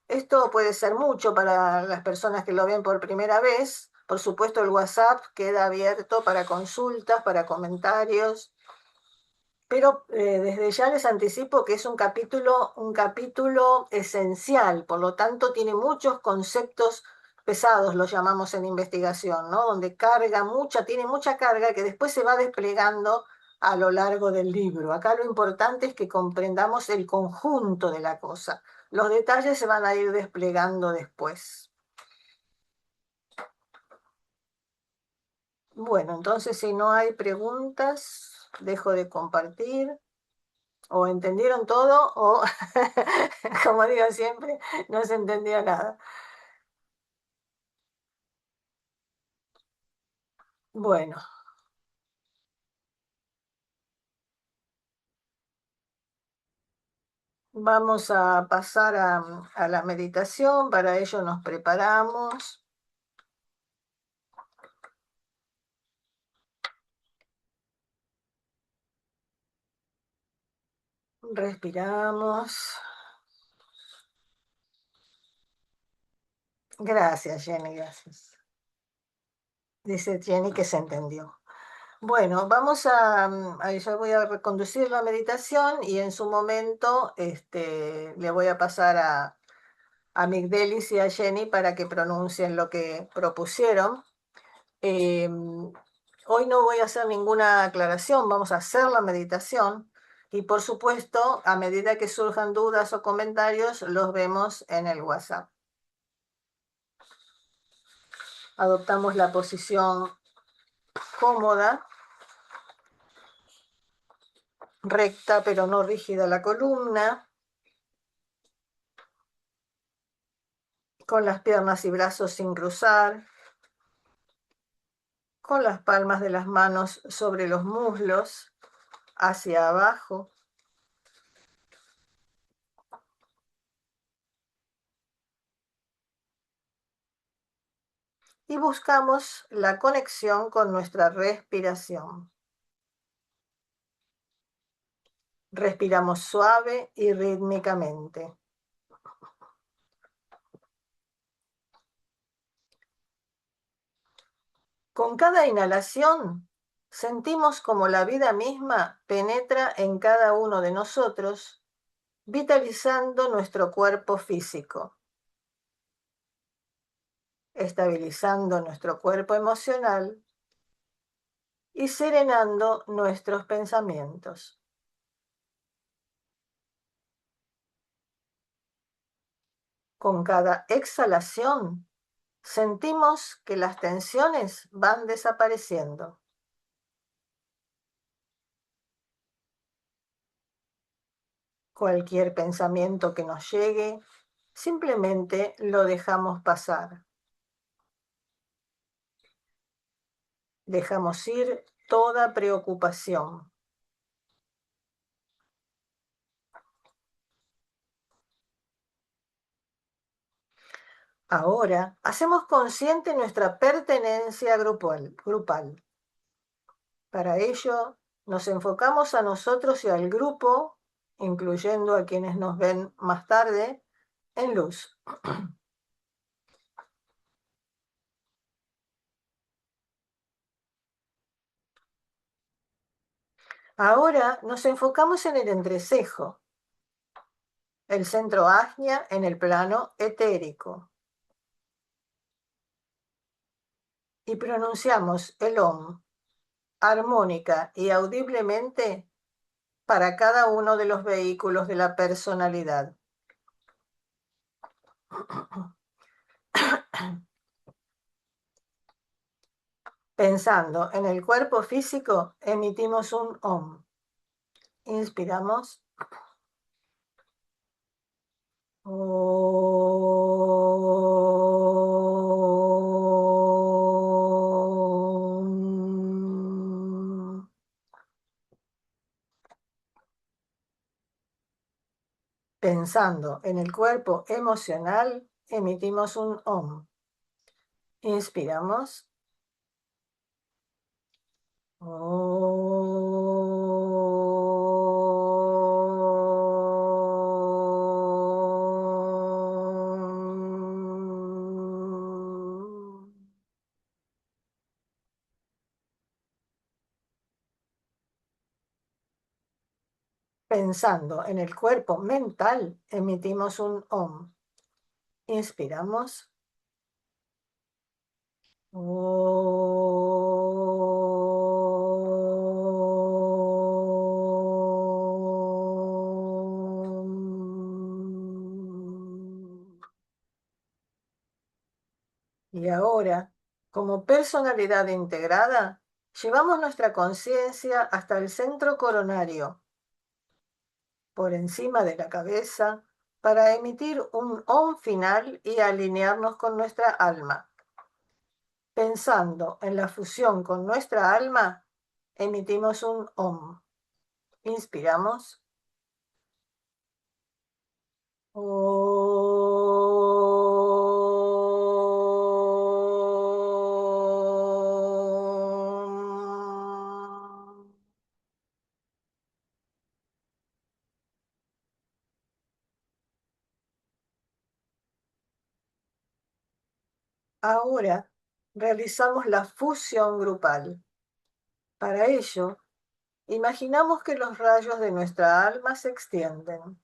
Esto puede ser mucho para las personas que lo ven por primera vez. Por supuesto, el WhatsApp queda abierto para consultas, para comentarios, pero desde ya les anticipo que es un capítulo esencial, por lo tanto tiene muchos conceptos pesados, los llamamos en investigación, ¿no? Donde tiene mucha carga que después se va desplegando a lo largo del libro. Acá lo importante es que comprendamos el conjunto de la cosa. Los detalles se van a ir desplegando después. Bueno, entonces si no hay preguntas, dejo de compartir. O entendieron todo o, como digo siempre, no se entendió nada. Bueno, Vamos a pasar a la meditación. Para ello nos preparamos. Respiramos. Gracias, Jenny, gracias. Dice Jenny que se entendió. Bueno, vamos yo voy a reconducir la meditación y en su momento le voy a pasar a Migdelis y a Jenny para que pronuncien lo que propusieron. Hoy no voy a hacer ninguna aclaración, vamos a hacer la meditación y por supuesto, a medida que surjan dudas o comentarios, los vemos en el WhatsApp. Adoptamos la posición cómoda, recta pero no rígida la columna, con las piernas y brazos sin cruzar, con las palmas de las manos sobre los muslos, hacia abajo. Y buscamos la conexión con nuestra respiración. Respiramos suave y rítmicamente. Con cada inhalación, sentimos como la vida misma penetra en cada uno de nosotros, vitalizando nuestro cuerpo físico, estabilizando nuestro cuerpo emocional y serenando nuestros pensamientos. Con cada exhalación, sentimos que las tensiones van desapareciendo. Cualquier pensamiento que nos llegue, simplemente lo dejamos pasar. Dejamos ir toda preocupación. Ahora hacemos consciente nuestra pertenencia grupal. Para ello, nos enfocamos a nosotros y al grupo, incluyendo a quienes nos ven más tarde, en luz. Ahora nos enfocamos en el entrecejo, el centro ajna en el plano etérico. Y pronunciamos el Om, armónica y audiblemente para cada uno de los vehículos de la personalidad. Pensando en el cuerpo físico, emitimos un Om. Inspiramos. Om. Pensando en el cuerpo emocional, emitimos un Om. Inspiramos. Pensando en el cuerpo mental, emitimos un Om. Inspiramos. Y ahora, como personalidad integrada, llevamos nuestra conciencia hasta el centro coronario, por encima de la cabeza, para emitir un Om final y alinearnos con nuestra alma. Pensando en la fusión con nuestra alma, emitimos un Om. Inspiramos. Om. Ahora realizamos la fusión grupal. Para ello, imaginamos que los rayos de nuestra alma se extienden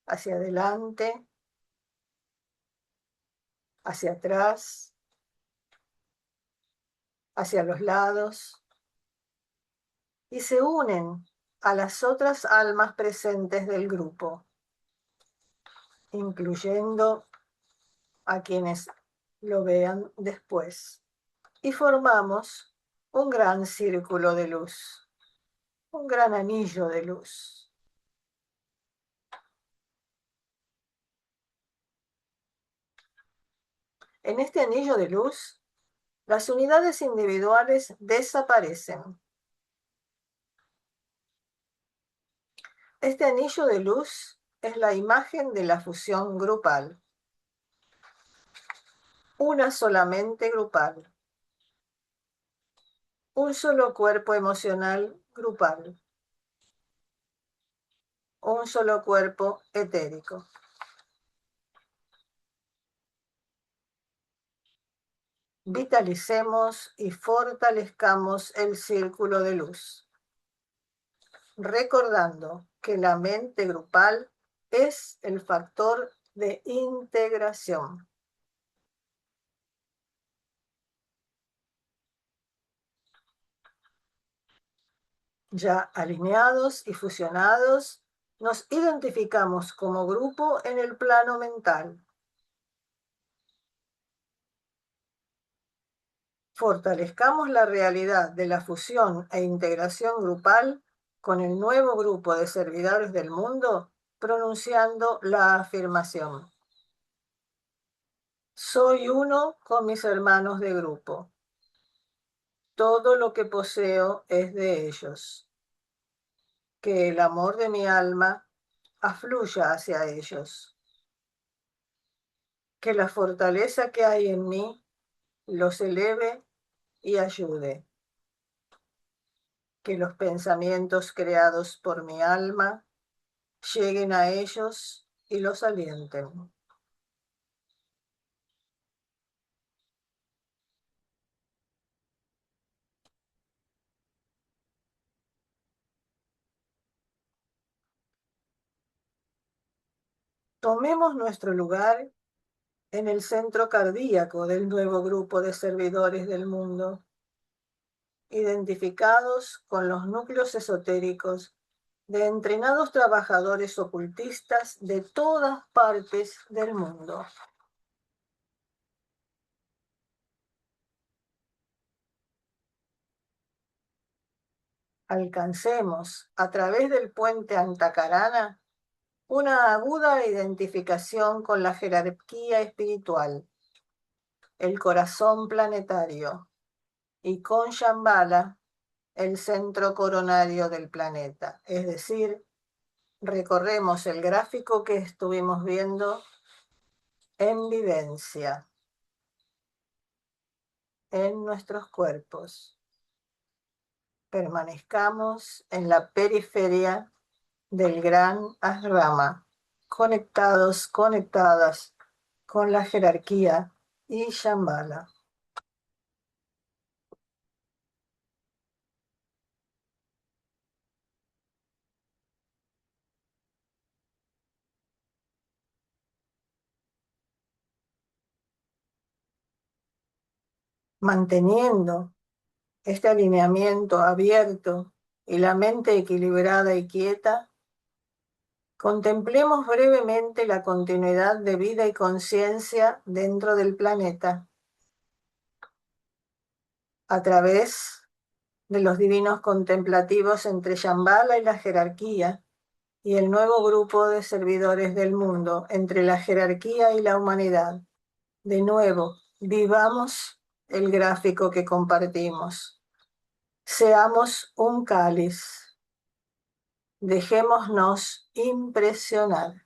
hacia adelante, hacia atrás, hacia los lados y se unen a las otras almas presentes del grupo, incluyendo a quienes lo vean después. Y formamos un gran círculo de luz, un gran anillo de luz. En este anillo de luz, las unidades individuales desaparecen. Este anillo de luz es la imagen de la fusión grupal. Una solamente grupal. Un solo cuerpo emocional grupal. Un solo cuerpo etérico. Vitalicemos y fortalezcamos el círculo de luz, recordando que la mente grupal es el factor de integración. Ya alineados y fusionados, nos identificamos como grupo en el plano mental. Fortalezcamos la realidad de la fusión e integración grupal con el nuevo grupo de servidores del mundo, pronunciando la afirmación: soy uno con mis hermanos de grupo. Todo lo que poseo es de ellos. Que el amor de mi alma afluya hacia ellos. Que la fortaleza que hay en mí los eleve y ayude. Que los pensamientos creados por mi alma lleguen a ellos y los alienten. Tomemos nuestro lugar en el centro cardíaco del nuevo grupo de servidores del mundo, identificados con los núcleos esotéricos de entrenados trabajadores ocultistas de todas partes del mundo. Alcancemos a través del puente Antacarana una aguda identificación con la jerarquía espiritual, el corazón planetario, y con Shambhala, el centro coronario del planeta. Es decir, recorremos el gráfico que estuvimos viendo en vivencia, en nuestros cuerpos. Permanezcamos en la periferia del gran asrama, conectados, conectadas con la jerarquía y Shambhala. Manteniendo este alineamiento abierto y la mente equilibrada y quieta, contemplemos brevemente la continuidad de vida y conciencia dentro del planeta a través de los divinos contemplativos entre Shambhala y la jerarquía y el nuevo grupo de servidores del mundo entre la jerarquía y la humanidad. De nuevo, vivamos el gráfico que compartimos. Seamos un cáliz. Dejémonos impresionar.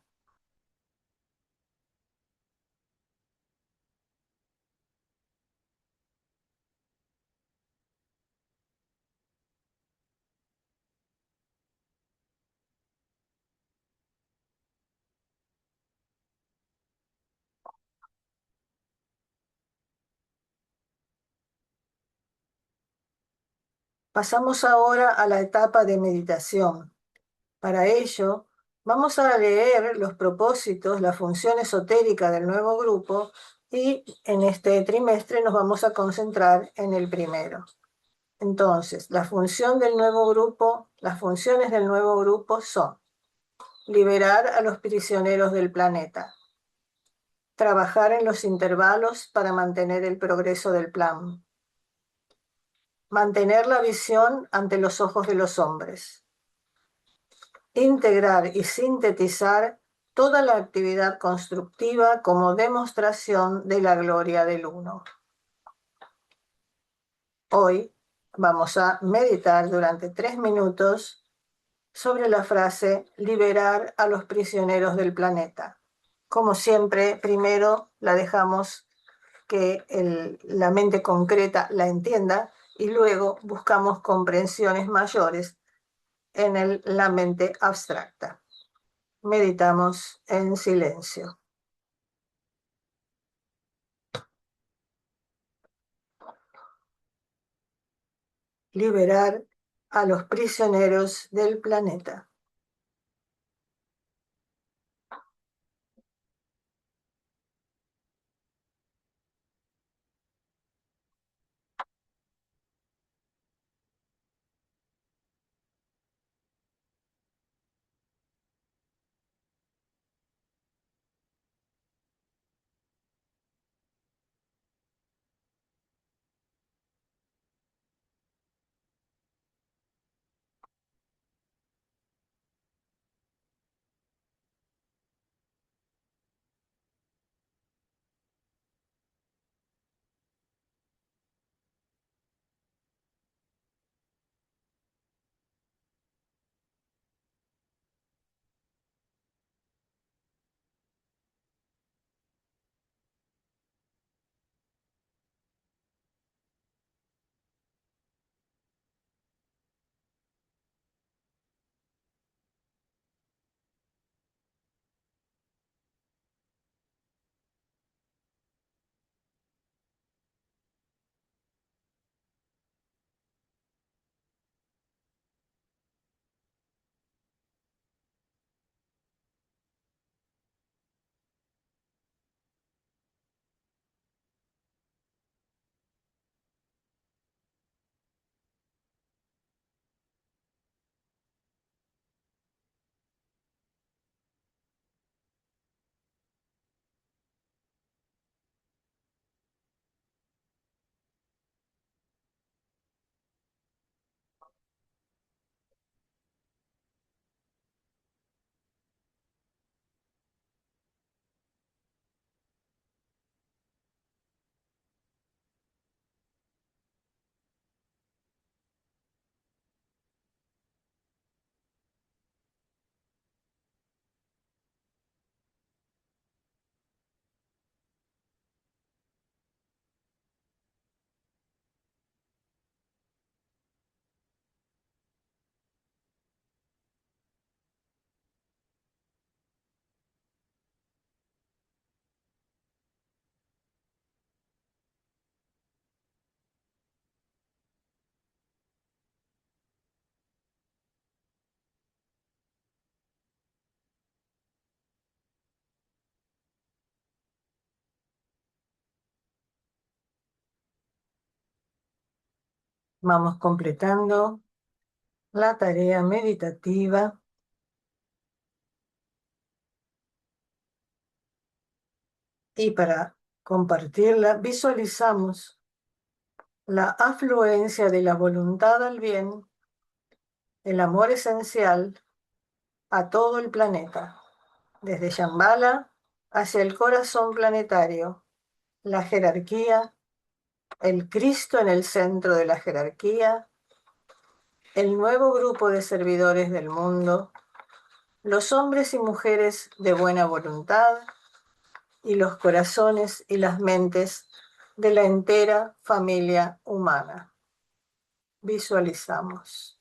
Pasamos ahora a la etapa de meditación. Para ello, vamos a leer los propósitos, la función esotérica del nuevo grupo y en este trimestre nos vamos a concentrar en el primero. Entonces, la función del nuevo grupo, las funciones del nuevo grupo son liberar a los prisioneros del planeta, trabajar en los intervalos para mantener el progreso del plan, mantener la visión ante los ojos de los hombres, integrar y sintetizar toda la actividad constructiva como demostración de la gloria del Uno. Hoy vamos a meditar durante 3 minutos sobre la frase liberar a los prisioneros del planeta. Como siempre, primero la dejamos que la mente concreta la entienda y luego buscamos comprensiones mayores en la mente abstracta. Meditamos en silencio. Liberar a los prisioneros del planeta. Vamos completando la tarea meditativa y para compartirla visualizamos la afluencia de la voluntad al bien, el amor esencial a todo el planeta, desde Shambhala hacia el corazón planetario, la jerarquía, el Cristo en el centro de la jerarquía, el nuevo grupo de servidores del mundo, los hombres y mujeres de buena voluntad y los corazones y las mentes de la entera familia humana. Visualizamos.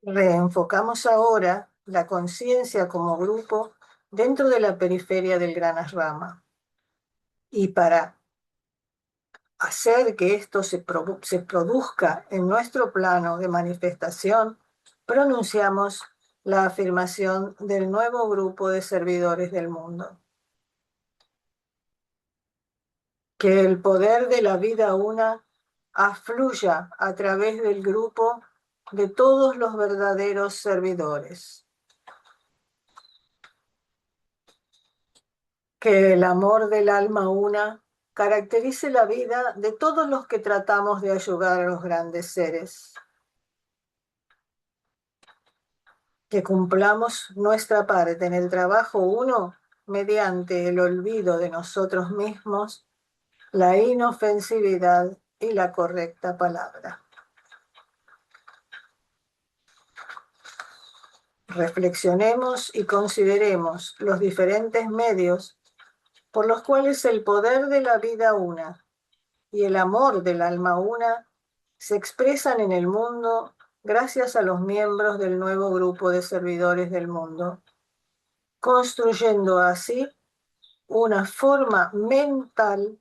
Reenfocamos ahora la conciencia como grupo dentro de la periferia del gran Rama. Y para hacer que esto se produzca en nuestro plano de manifestación, pronunciamos la afirmación del nuevo grupo de servidores del mundo. Que el poder de la vida una afluya a través del grupo de todos los verdaderos servidores. Que el amor del alma una caracterice la vida de todos los que tratamos de ayudar a los grandes seres. Que cumplamos nuestra parte en el trabajo uno mediante el olvido de nosotros mismos, la inofensividad y la correcta palabra. Reflexionemos y consideremos los diferentes medios por los cuales el poder de la vida una y el amor del alma una se expresan en el mundo gracias a los miembros del nuevo grupo de servidores del mundo, construyendo así una forma mental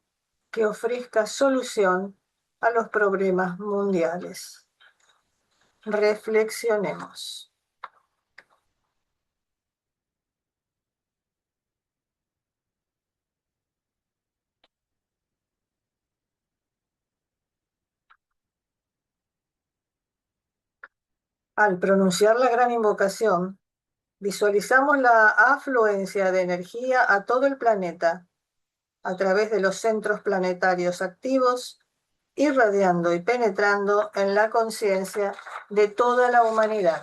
que ofrezca solución a los problemas mundiales. Reflexionemos. Al pronunciar la gran invocación, visualizamos la afluencia de energía a todo el planeta a través de los centros planetarios activos, irradiando y penetrando en la conciencia de toda la humanidad.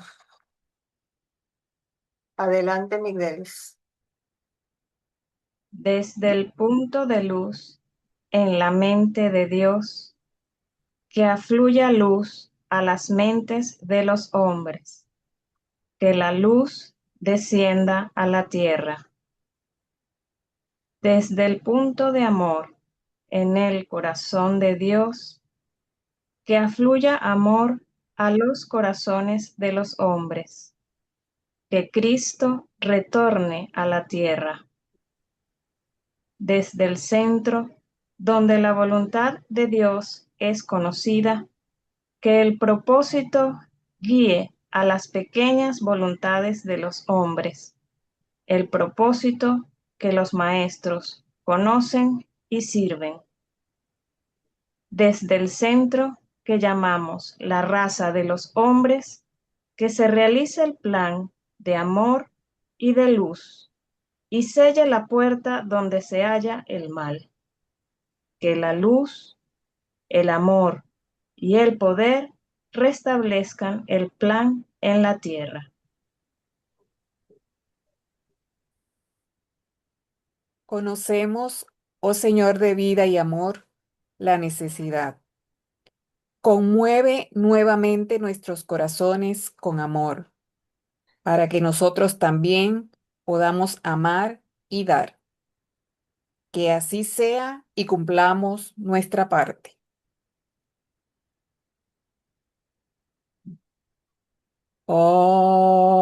Adelante, Migdelis. Desde el punto de luz en la mente de Dios, que afluya luz a las mentes de los hombres, que la luz descienda a la tierra. Desde el punto de amor en el corazón de Dios, que afluya amor a los corazones de los hombres, que Cristo retorne a la tierra. Desde el centro, donde la voluntad de Dios es conocida, que el propósito guíe a las pequeñas voluntades de los hombres, el propósito que los maestros conocen y sirven. Desde el centro que llamamos la raza de los hombres, que se realice el plan de amor y de luz, y selle la puerta donde se halla el mal. Que la luz, el amor y el poder restablezcan el plan en la tierra. Conocemos, oh Señor de vida y amor, la necesidad. Conmueve nuevamente nuestros corazones con amor, para que nosotros también podamos amar y dar. Que así sea y cumplamos nuestra parte. Om.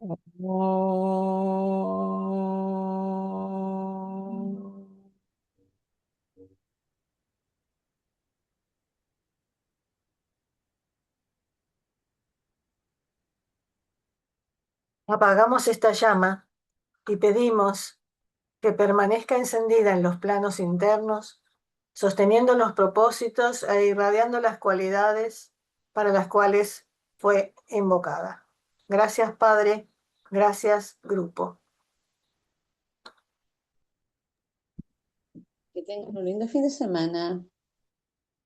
Om. Om. Apagamos esta llama y pedimos que permanezca encendida en los planos internos, sosteniendo los propósitos e irradiando las cualidades para las cuales fue invocada. Gracias, Padre. Gracias, grupo. Que tengan un lindo fin de semana.